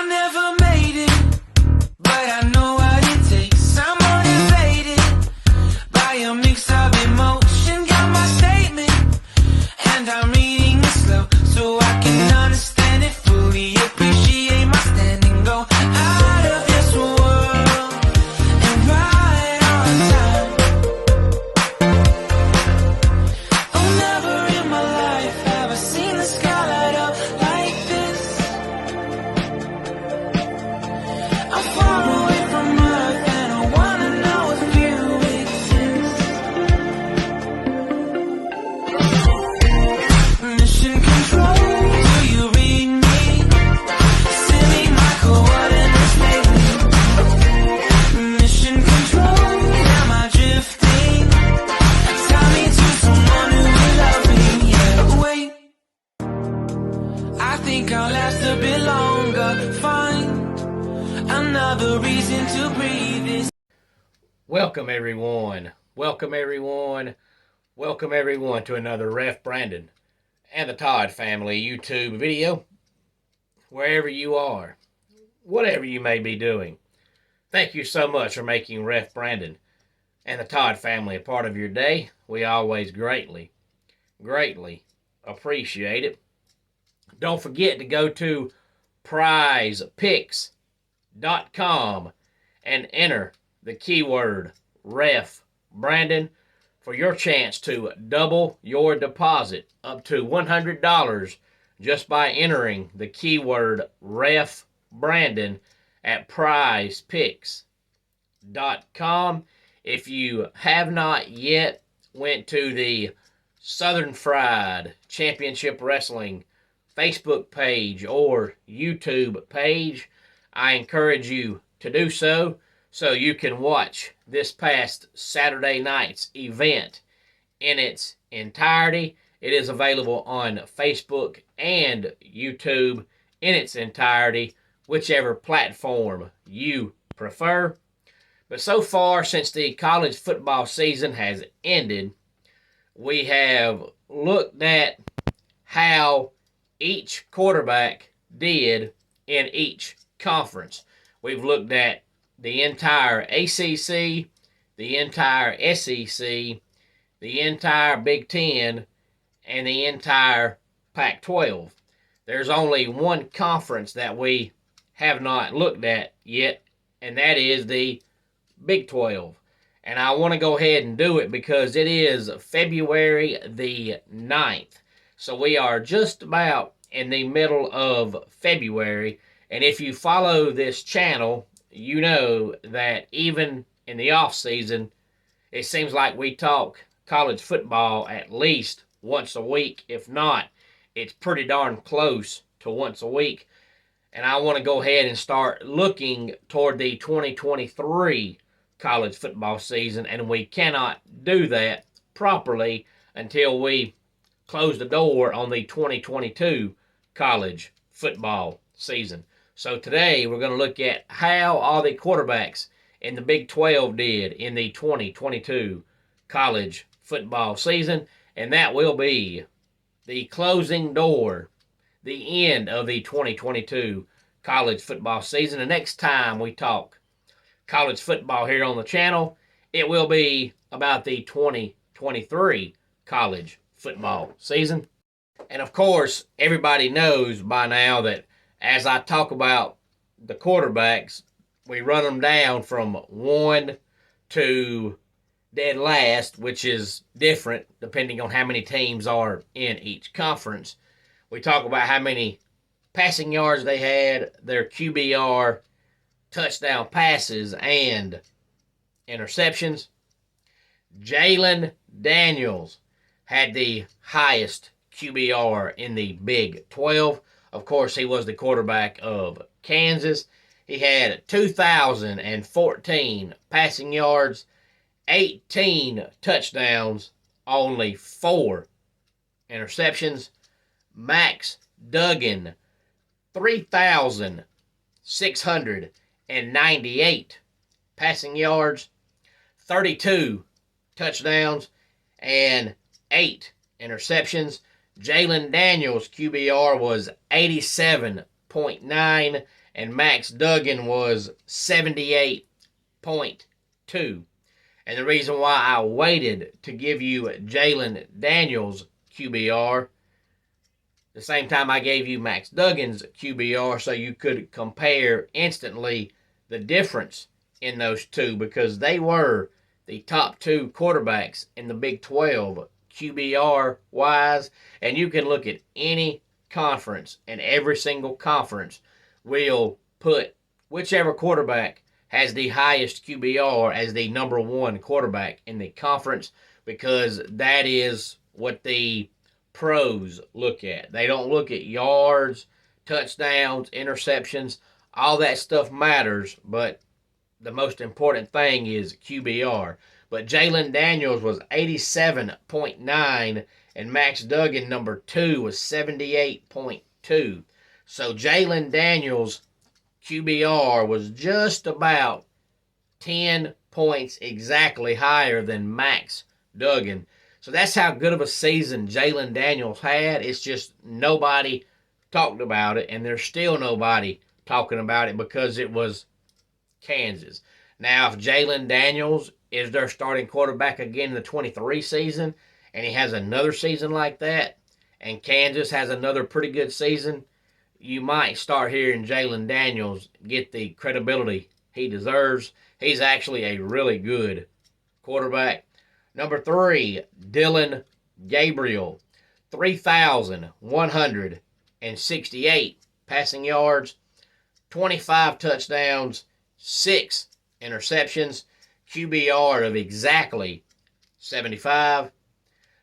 never made it, but I know what it takes. I'm motivated by a mix of emotion. Got my statement, and I'm reading it slow so I can understand it fully. Appreciate my standing, go out of this world and right on time. Oh, never in my life have I seen the sky light up like this. I'm far away from Earth and I wanna know if you exist. Mission control, do you read me? Send me my coordinates lately. Mission control, am I drifting? Tie me to someone who will love me, yeah. Wait, I think I'll last a bit longer. Find another reason to breathe this. Welcome everyone to another Ref Brandon and the Todd family YouTube video. Wherever you are, whatever you may be doing, thank you so much for making Ref Brandon and the Todd family a part of your day. We always greatly appreciate it. Don't forget to go to prizepicks.com and enter the keyword Ref Brandon for your chance to double your deposit up to $100 just by entering the keyword Ref Brandon at prizepicks.com. If you have not yet went to the Southern Fried Championship Wrestling Facebook page or YouTube page, I encourage you to do so you can watch this past Saturday night's event in its entirety. It is available on Facebook and YouTube in its entirety, whichever platform you prefer. But so far, since the college football season has ended, we have looked at how each quarterback did in each conference. We've looked at the entire ACC, the entire SEC, the entire Big Ten, and the entire Pac-12. There's only one conference that we have not looked at yet, and that is the Big 12. And I want to go ahead and do it because it is February the 9th. So we are just about in the middle of February. And if you follow this channel, you know that even in the off season, it seems like we talk college football at least once a week. If not, it's pretty darn close to once a week. And I want to go ahead and start looking toward the 2023 college football season, and we cannot do that properly until we close the door on the 2022 college football season. So today we're going to look at how all the quarterbacks in the Big 12 did in the 2022 college football season, and that will be the closing door, the end of the 2022 college football season. The next time we talk college football here on the channel, it will be about the 2023 college football season. And of course, everybody knows by now that as I talk about the quarterbacks, we run them down from 1 to dead last, which is different depending on how many teams are in each conference. We talk about how many passing yards they had, their QBR, touchdown passes, and interceptions. Jalen Daniels had the highest QBR in the Big 12. Of course, he was the quarterback of Kansas. He had 2,014 passing yards, 18 touchdowns, only 4 interceptions. Max Duggan, 3,698 passing yards, 32 touchdowns, and 8 interceptions. Jalen Daniels' QBR was 87 78.9, and Max Duggan was 78.2. And the reason why I waited to give you Jalen Daniels' QBR the same time I gave you Max Duggan's QBR, so you could compare instantly the difference in those two, because they were the top two quarterbacks in the Big 12 QBR wise. And you can look at any conference, and every single conference will put whichever quarterback has the highest QBR as the number one quarterback in the conference, because that is what the pros look at. They don't look at yards, touchdowns, interceptions. All that stuff matters, but the most important thing is QBR. But Jalen Daniels was 87.9, and Max Duggan, number 2, was 78.2. So Jalen Daniels' QBR was just about 10 points exactly higher than Max Duggan. So that's how good of a season Jalen Daniels had. It's just nobody talked about it, and there's still nobody talking about it because it was Kansas. Now, if Jalen Daniels is their starting quarterback again in the 23 season, and he has another season like that, and Kansas has another pretty good season, you might start hearing Jalen Daniels get the credibility he deserves. He's actually a really good quarterback. Number 3, Dylan Gabriel, 3,168 passing yards, 25 touchdowns, 6 interceptions, QBR of exactly 75.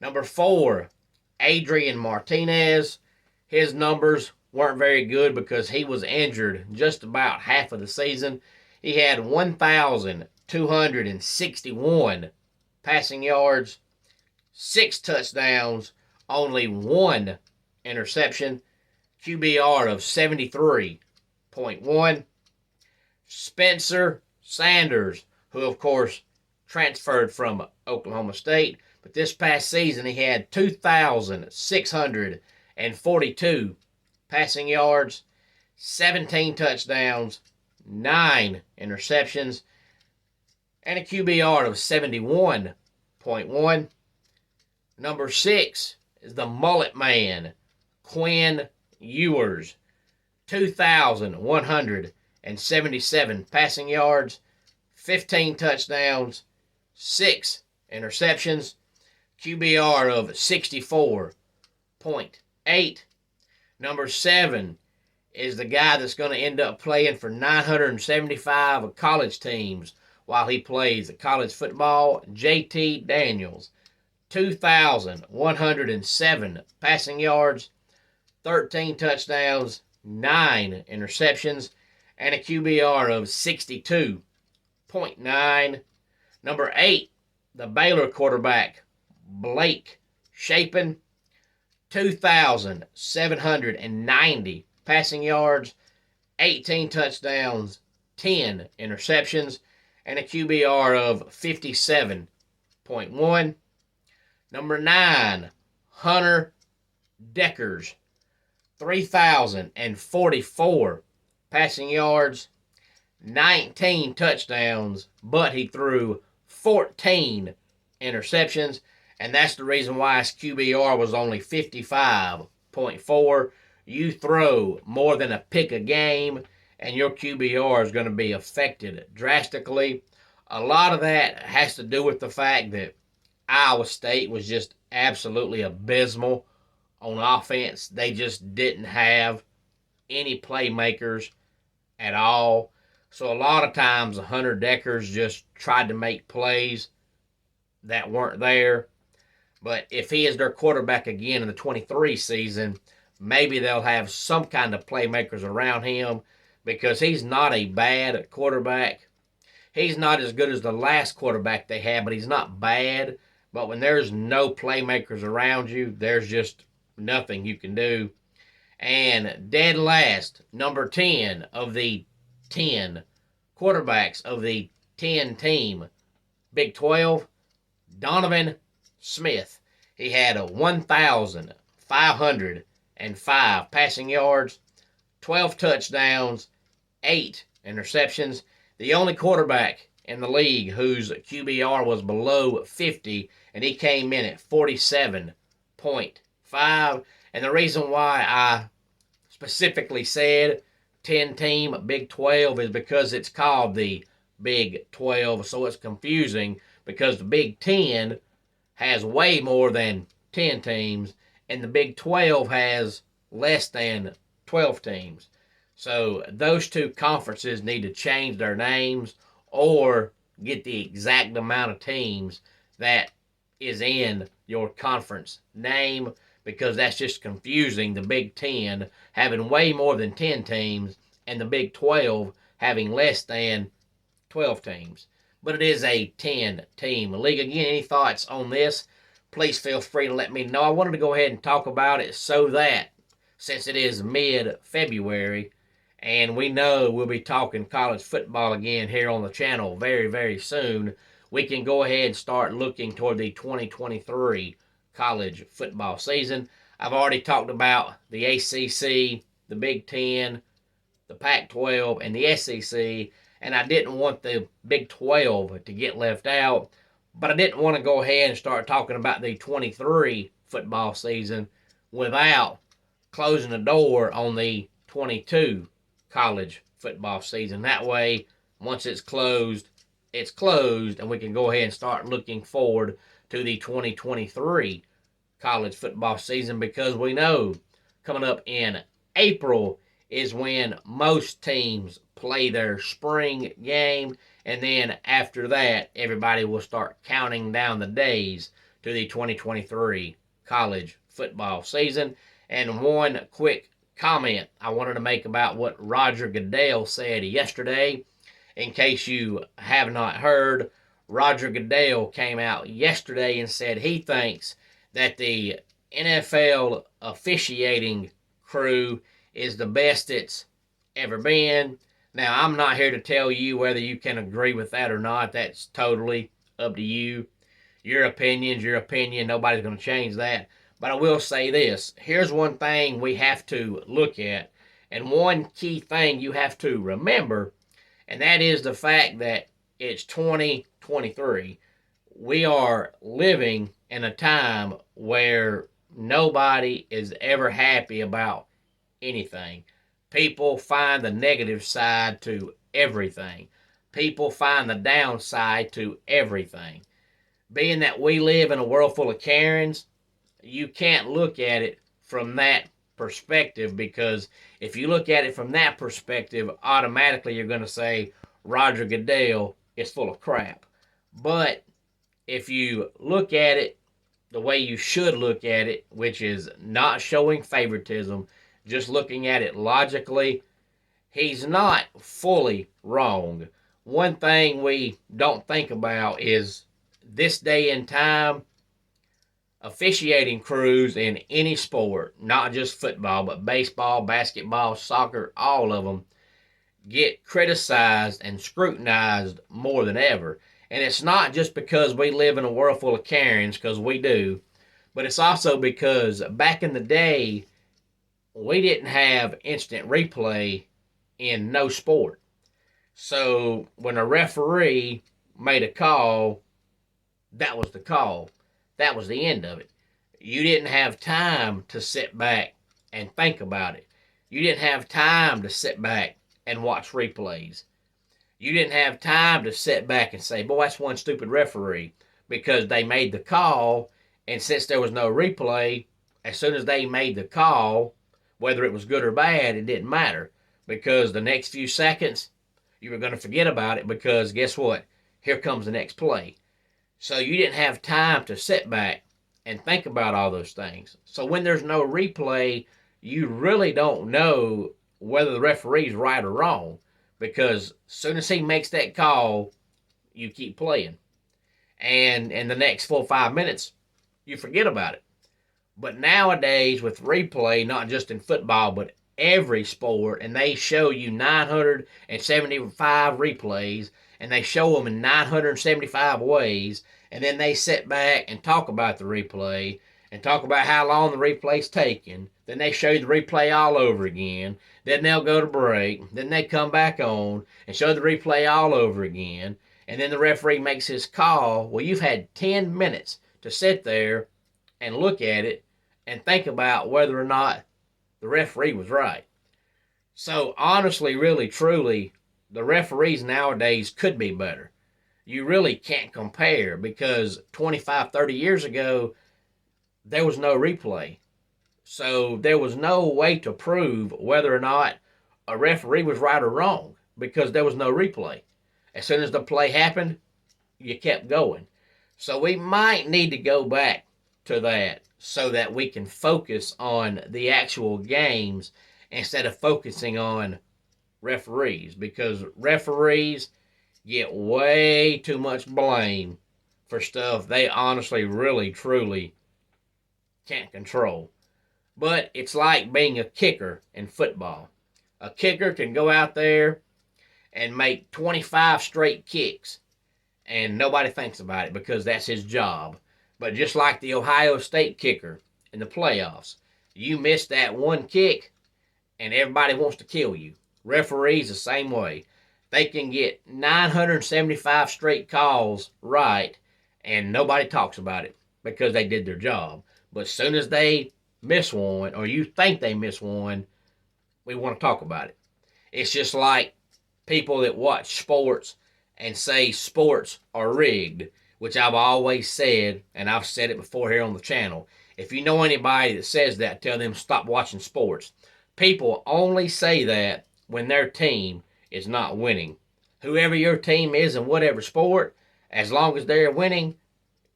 Number 4, Adrian Martinez. His numbers weren't very good because he was injured just about half of the season. He had 1,261 passing yards, 6 touchdowns, only 1 interception, QBR of 73.1. Spencer Sanders, who of course transferred from Oklahoma State, but this past season he had 2,642 passing yards, 17 touchdowns, 9 interceptions, and a QBR of 71.1. Number 6 is the mullet man, Quinn Ewers, 2,177 passing yards, 15 touchdowns, 6 interceptions, QBR of 64.8. Number 7 is the guy that's going to end up playing for 975 college teams while he plays college football, JT Daniels, 2,107 passing yards, 13 touchdowns, 9 interceptions, and a QBR of 62.9. Number 8, the Baylor quarterback, Blake Shapen, 2,790 passing yards, 18 touchdowns, 10 interceptions, and a QBR of 57.1. Number 9, Hunter Deckers, 3,044 passing yards, 19 touchdowns, but he threw 14 interceptions, and that's the reason why his QBR was only 55.4. You throw more than a pick a game, and your QBR is going to be affected drastically. A lot of that has to do with the fact that Iowa State was just absolutely abysmal on offense. They just didn't have any playmakers at all. So a lot of times the Hunter Deckers just tried to make plays that weren't there. But if he is their quarterback again in the 23 season, maybe they'll have some kind of playmakers around him, because he's not a bad quarterback. He's not as good as the last quarterback they had, but he's not bad. But when there's no playmakers around you, there's just nothing you can do. And dead last, number 10 of the 10 quarterbacks of the 10 team Big 12, Donovan Smith. He had 1,505 passing yards, 12 touchdowns, 8 interceptions. The only quarterback in the league whose QBR was below 50, and he came in at 47.5. And the reason why I specifically said 10 team Big 12 is because it's called the Big 12, so it's confusing because the Big 10 has way more than 10 teams, and the Big 12 has less than 12 teams. So those two conferences need to change their names or get the exact amount of teams that is in your conference name, because that's just confusing. The Big 10 having way more than 10 teams and the Big 12 having less than 12 teams. But it is a 10-team league. Again, any thoughts on this, please feel free to let me know. I wanted to go ahead and talk about it so that, since it is mid-February, and we know we'll be talking college football again here on the channel very, very soon, we can go ahead and start looking toward the 2023 college football season. I've already talked about the ACC, the Big 10, the Pac-12, and the SEC, and I didn't want the Big 12 to get left out, but I didn't want to go ahead and start talking about the 23 football season without closing the door on the 22 college football season. That way, once it's closed, and we can go ahead and start looking forward to the 2023 college football season, because we know coming up in April is when most teams play their spring game, and then after that, everybody will start counting down the days to the 2023 college football season. And one quick comment I wanted to make about what Roger Goodell said yesterday. In case you have not heard, Roger Goodell came out yesterday and said he thinks that the NFL officiating crew is the best it's ever been. Now, I'm not here to tell you whether you can agree with that or not. That's totally up to you. Your opinion's your opinion. Nobody's going to change that. But I will say this. Here's one thing we have to look at, and one key thing you have to remember, and that is the fact that it's 2023. We are living in a time where nobody is ever happy about anything. People find the negative side to everything. People find the downside to everything. Being that we live in a world full of Karens, you can't look at it from that perspective, because if you look at it from that perspective, automatically you're going to say Roger Goodell is full of crap. But if you look at it the way you should look at it, which is not showing favoritism, just looking at it logically, he's not fully wrong. One thing we don't think about is this day and time, officiating crews in any sport, not just football, but baseball, basketball, soccer, all of them, get criticized and scrutinized more than ever. And it's not just because we live in a world full of Karens, because we do, but it's also because back in the day, we didn't have instant replay in no sport. So when a referee made a call, that was the call. That was the end of it. You didn't have time to sit back and think about it. You didn't have time to sit back and watch replays. You didn't have time to sit back and say, boy, that's one stupid referee, because they made the call, and since there was no replay, as soon as they made the call, whether it was good or bad, it didn't matter, because the next few seconds, you were going to forget about it, because guess what? Here comes the next play. So you didn't have time to sit back and think about all those things. So when there's no replay, you really don't know whether the referee's right or wrong, because as soon as he makes that call, you keep playing. And in the next 4 or 5 minutes, you forget about it. But nowadays, with replay, not just in football, but every sport, and they show you 975 replays, and they show them in 975 ways, and then they sit back and talk about the replay, and talk about how long the replay's taking. Then they show you the replay all over again. Then they'll go to break. Then they come back on and show the replay all over again. And then the referee makes his call. Well, you've had 10 minutes to sit there and look at it and think about whether or not the referee was right. So honestly, really, truly, the referees nowadays could be better. You really can't compare because 25, 30 years ago, there was no replay. So there was no way to prove whether or not a referee was right or wrong because there was no replay. As soon as the play happened, you kept going. So we might need to go back to that so that we can focus on the actual games instead of focusing on referees, because referees get way too much blame for stuff they honestly, really, truly can't control. But it's like being a kicker in football. A kicker can go out there and make 25 straight kicks, and nobody thinks about it because that's his job. But just like the Ohio State kicker in the playoffs, you miss that one kick, and everybody wants to kill you. Referees the same way. They can get 975 straight calls right, and nobody talks about it because they did their job. But as soon as they miss one, or you think they miss one, we want to talk about it. It's just like people that watch sports and say sports are rigged, which I've always said, and I've said it before here on the channel. If you know anybody that says that, tell them stop watching sports. People only say that when their team is not winning. Whoever your team is in whatever sport, as long as they're winning,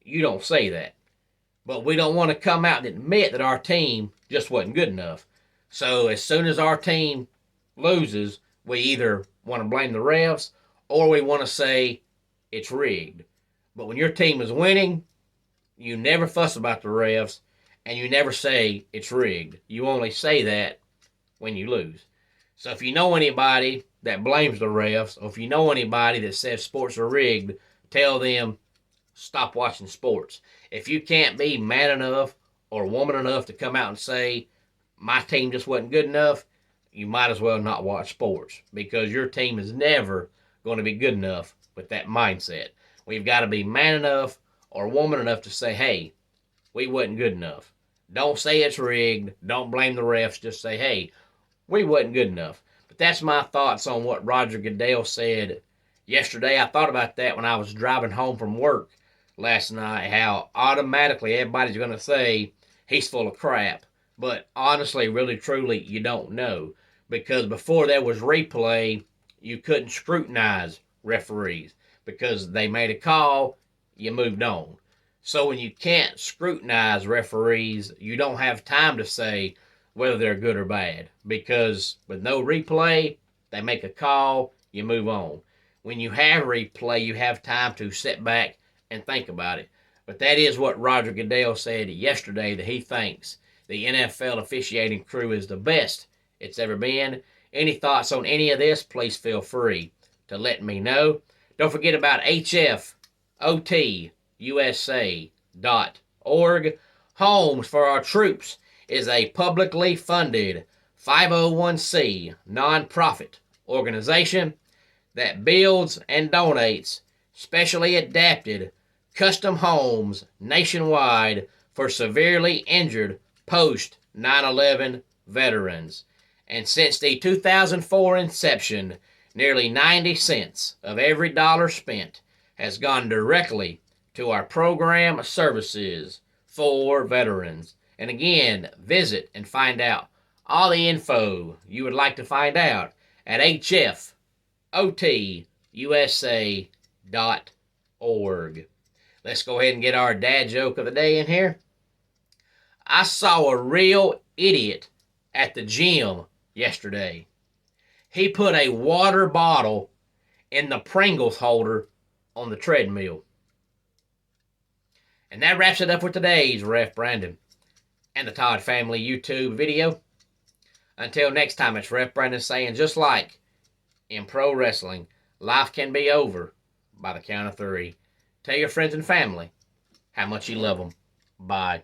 you don't say that. But we don't want to come out and admit that our team just wasn't good enough. So as soon as our team loses, we either want to blame the refs or we want to say it's rigged. But when your team is winning, you never fuss about the refs and you never say it's rigged. You only say that when you lose. So if you know anybody that blames the refs, or if you know anybody that says sports are rigged, tell them stop watching sports. If you can't be man enough or woman enough to come out and say my team just wasn't good enough, you might as well not watch sports, because your team is never going to be good enough with that mindset. We've got to be man enough or woman enough to say, hey, we wasn't good enough. Don't say it's rigged. Don't blame the refs. Just say, hey, we wasn't good enough. But that's my thoughts on what Roger Goodell said yesterday. I thought about that when I was driving home from work last night, how automatically everybody's going to say he's full of crap. But honestly, really, truly, you don't know. Because before there was replay, you couldn't scrutinize referees. Because they made a call, you moved on. So when you can't scrutinize referees, you don't have time to say whether they're good or bad. Because with no replay, they make a call, you move on. When you have replay, you have time to sit back and think about it. But that is what Roger Goodell said yesterday, that he thinks the NFL officiating crew is the best it's ever been. Any thoughts on any of this, please feel free to let me know. Don't forget about HFOTUSA.org. Homes for Our Troops is a publicly funded 501c nonprofit organization that builds and donates specially adapted custom homes nationwide for severely injured post 9/11 veterans. And since the 2004 inception, nearly 90 cents of every dollar spent has gone directly to our program services for veterans. And again, visit and find out all the info you would like to find out at HFOTUSA.org. Let's go ahead and get our dad joke of the day in here. I saw a real idiot at the gym yesterday. He put a water bottle in the Pringles holder on the treadmill. And that wraps it up for today's Ref Brandon and the Todd Family YouTube video. Until next time, it's Ref Brandon saying, just like in pro wrestling, life can be over by the count of 3. Tell your friends and family how much you love them. Bye.